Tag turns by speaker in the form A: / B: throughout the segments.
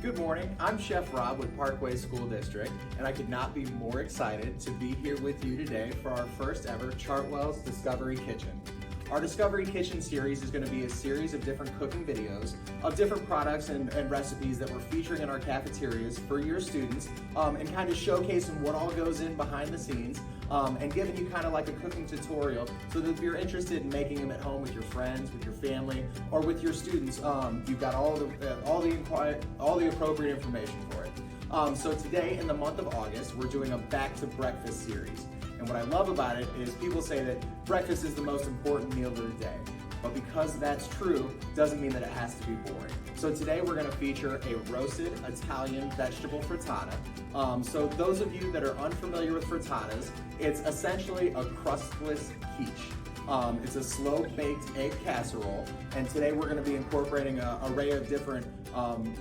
A: Good morning, I'm Chef Rob with Parkway School District, and I could not be more excited to be here with you today for our first ever Chartwell's Discovery Kitchen. Our Discovery Kitchen series is going to be a series of different cooking videos of different products and recipes that we're featuring in our cafeterias for your students, and kind of showcasing what all goes in behind the scenes, and giving you kind of like a cooking tutorial so that if you're interested in making them at home with your friends, with your family, or with your students, you've got all the appropriate information for it. So today in the month of August, we're doing a back to breakfast series. And what I love about it is people say that breakfast is the most important meal of the day. But because that's true, doesn't mean that it has to be boring. So today we're gonna feature a roasted Italian vegetable frittata. So those of you that are unfamiliar with frittatas, it's essentially a crustless quiche. It's a slow-baked egg casserole, and today we're going to be incorporating an array of different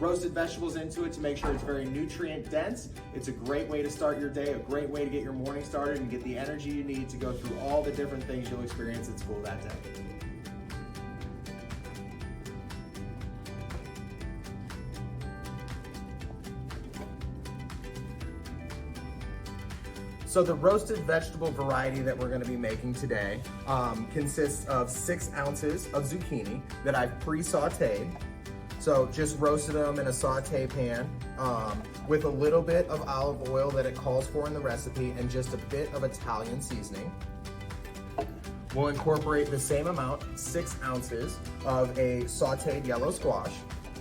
A: roasted vegetables into it to make sure it's very nutrient-dense. It's a great way to start your day, a great way to get your morning started and get the energy you need to go through all the different things you'll experience at school that day. So the roasted vegetable variety that we're gonna be making today consists of 6 ounces of zucchini that I've pre-sauteed. So just roasted them in a saute pan with a little bit of olive oil that it calls for in the recipe and just a bit of Italian seasoning. We'll incorporate the same amount, 6 ounces of a sauteed yellow squash.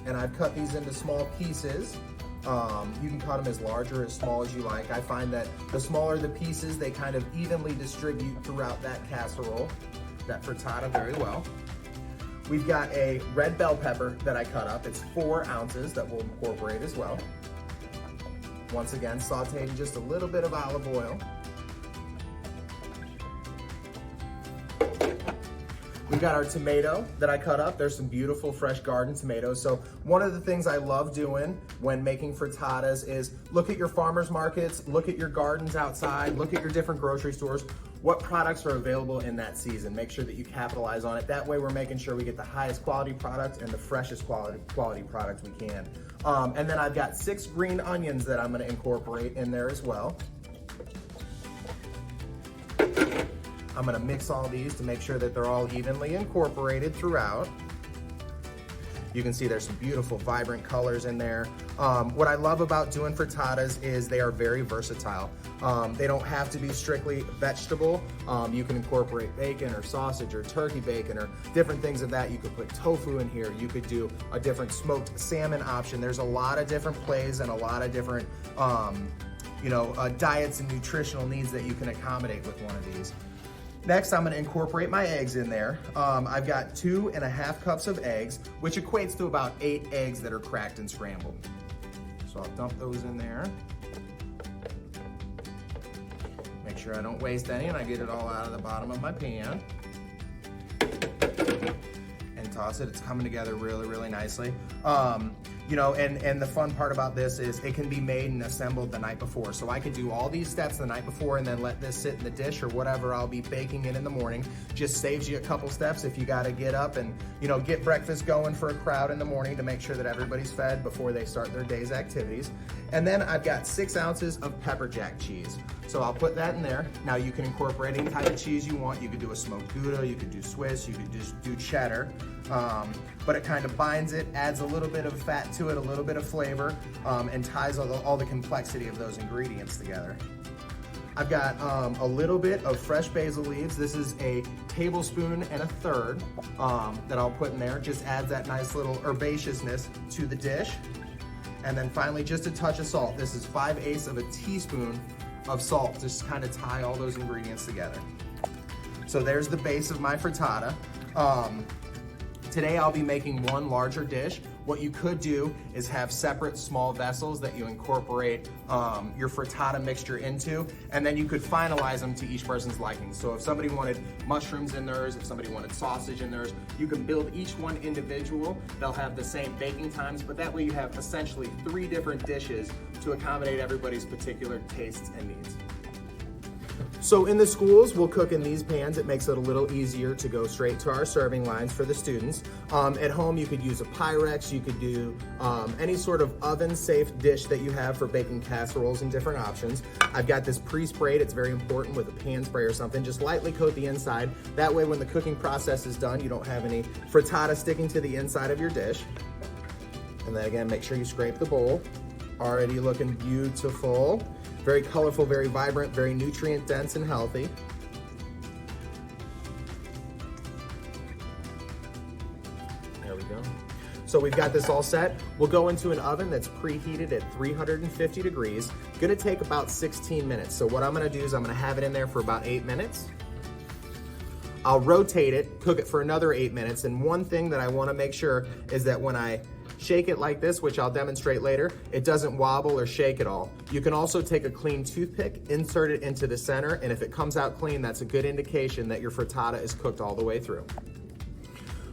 A: And I've cut these into small pieces. You can cut them as large or as small as you like. I find that the smaller the pieces, they kind of evenly distribute throughout that casserole, that frittata very well. We've got a red bell pepper that I cut up. It's 4 ounces that we'll incorporate as well. Once again, sauteed in just a little bit of olive oil. We've got our tomato that I cut up. There's some beautiful fresh garden tomatoes. So one of the things I love doing when making frittatas is look at your farmers markets, look at your gardens outside, look at your different grocery stores. What products are available in that season? Make sure that you capitalize on it. That way we're making sure we get the highest quality products and the freshest quality products we can. And then I've got 6 green onions that I'm gonna incorporate in there as well. I'm gonna mix all these to make sure that they're all evenly incorporated throughout. You can see there's some beautiful, vibrant colors in there. What I love about doing frittatas is they are very versatile. They don't have to be strictly vegetable. You can incorporate bacon or sausage or turkey bacon or different things of that. You could put tofu in here. You could do a different smoked salmon option. There's a lot of different plays and a lot of different diets and nutritional needs that you can accommodate with one of these. Next, I'm gonna incorporate my eggs in there. I've got 2½ cups of eggs, which equates to about 8 eggs that are cracked and scrambled. So I'll dump those in there. Make sure I don't waste any and I get it all out of the bottom of my pan. And toss it, it's coming together really, really nicely. And the fun part about this is it can be made and assembled the night before. So I could do all these steps the night before and then let this sit in the dish or whatever I'll be baking in the morning. Just saves you a couple steps if you gotta get up and get breakfast going for a crowd in the morning to make sure that everybody's fed before they start their day's activities. And then I've got 6 ounces of pepper jack cheese. So I'll put that in there. Now you can incorporate any type of cheese you want. You could do a smoked Gouda, you could do Swiss, you could just do cheddar. But it kind of binds it, adds a little bit of fat to it, a little bit of flavor, and ties all the complexity of those ingredients together. I've got a little bit of fresh basil leaves. This is a 1.5 tablespoons that I'll put in there. Just adds that nice little herbaceousness to the dish. And then finally, just a touch of salt. This is 5/8 of a teaspoon of salt, just kind of tie all those ingredients together. So there's the base of my frittata. Today I'll be making one larger dish. What you could do is have separate small vessels that you incorporate your frittata mixture into, and then you could finalize them to each person's liking. So if somebody wanted mushrooms in theirs, if somebody wanted sausage in theirs, you can build each one individual. They'll have the same baking times, but that way you have essentially 3 different dishes to accommodate everybody's particular tastes and needs. So in the schools, we'll cook in these pans. It makes it a little easier to go straight to our serving lines for the students. At home, you could use a Pyrex. You could do any sort of oven-safe dish that you have for baking casseroles and different options. I've got this pre-sprayed. It's very important with a pan spray or something. Just lightly coat the inside. That way, when the cooking process is done, you don't have any frittata sticking to the inside of your dish. And then again, make sure you scrape the bowl. Already looking beautiful. Very colorful, very vibrant, very nutrient dense and healthy. There we go. So we've got this all set. We'll go into an oven that's preheated at 350 degrees. Gonna take about 16 minutes. So what I'm gonna do is I'm gonna have it in there for about 8 minutes. I'll rotate it, cook it for another 8 minutes. And one thing that I wanna make sure is that when I shake it like this, which I'll demonstrate later, it doesn't wobble or shake at all. You can also take a clean toothpick, insert it into the center, and if it comes out clean, that's a good indication that your frittata is cooked all the way through.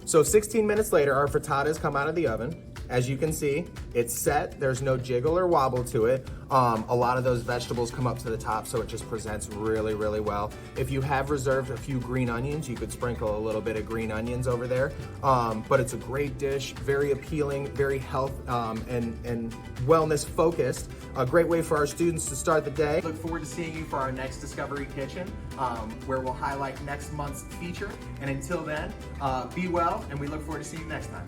A: So 16 minutes later, our frittata has come out of the oven. As you can see, it's set. There's no jiggle or wobble to it. A lot of those vegetables come up to the top, so it just presents really, really well. If you have reserved a few green onions, you could sprinkle a little bit of green onions over there. But it's a great dish, very appealing, very health and wellness focused. A great way for our students to start the day. Look forward to seeing you for our next Discovery Kitchen, where we'll highlight next month's feature. And until then, be well, and we look forward to seeing you next time.